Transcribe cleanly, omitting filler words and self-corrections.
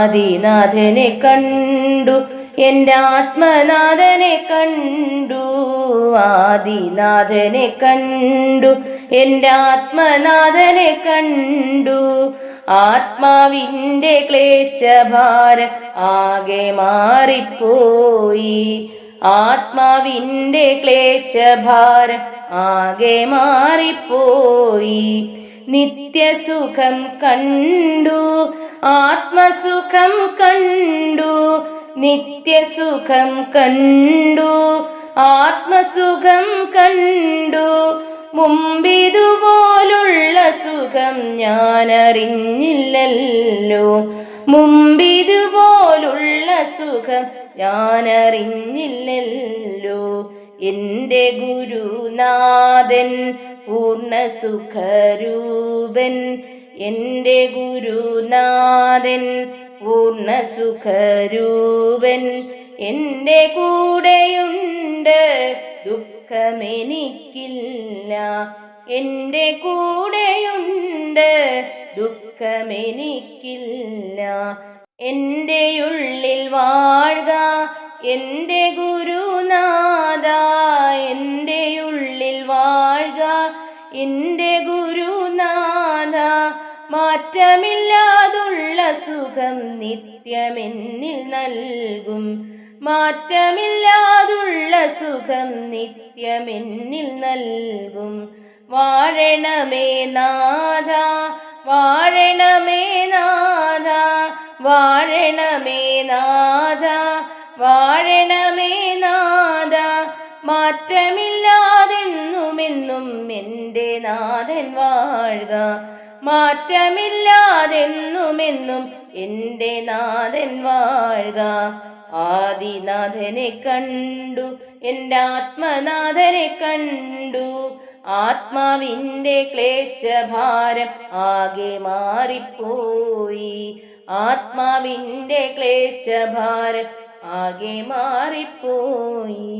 ആദിനാഥനെ കണ്ടു, എൻ്റെ ആത്മനാഥനെ കണ്ടു. ആദിനാഥനെ കണ്ടു, എൻ്റെ ആത്മനാഥനെ കണ്ടു. ആത്മാവിൻ്റെ ക്ലേശഭാരം ആകെ മാറിപ്പോയി. ആത്മാവിൻ്റെ ക്ലേശഭാരം ആകെ മാറിപ്പോയി. നിത്യസുഖം കണ്ടു, ആത്മസുഖം കണ്ടു. നിത്യസുഖം കണ്ടു, ആത്മസുഖം കണ്ടു. മുമ്പിതുപോലുള്ള സുഖം ഞാനറിഞ്ഞില്ലല്ലോ. മുമ്പിതുപോലുള്ള സുഖം ഞാനറിഞ്ഞില്ലല്ലോ. എൻ്റെ ഗുരുനാഥൻ പൂർണ്ണസുഖരൂപൻ. എൻ്റെ ഗുരുനാഥൻ പൂർണ്ണസുഖരൂപൻ. എൻ്റെ കൂടെയുണ്ട്, ദുഃഖമെനിക്കില്ല. എൻ്റെ കൂടെയുണ്ട്, ദുഃഖമെനിക്കില്ല. എൻ്റെ ഉള്ളിൽ വാഴ്ക എൻ്റെ ഗുരുനാഥ. എൻ്റെ ഉള്ളിൽ വാഴ്ക എൻ്റെ ഗുരുനാഥ. മാറ്റമില്ലാതുള്ള സുഖം നിത്യമെന്നിൽ നൽകും. മാറ്റമില്ലാതുള്ള സുഖം നിത്യമെന്നിൽ നൽകും. വാഴണമേ നാഥ, വാഴണമേ നാഥ, വാഴണമേ നാഥ, വാഴണമേ നാഥ. മാറ്റമില്ലാതെന്നുമെന്നും എൻ്റെ നാഥൻ വാഴുക. മാറ്റമില്ലാതെന്നുമെന്നും എൻ്റെ നാഥൻ വാഴുക. ആദിനാഥനെ കണ്ടു, എൻ്റെ ആത്മനാഥനെ കണ്ടു. ആത്മാവിൻ്റെ ക്ലേശഭാരം ആകെ മാറിപ്പോയി. ആത്മാവിൻ്റെ ക്ലേശഭാരം ആകെ മാറിപ്പോയി.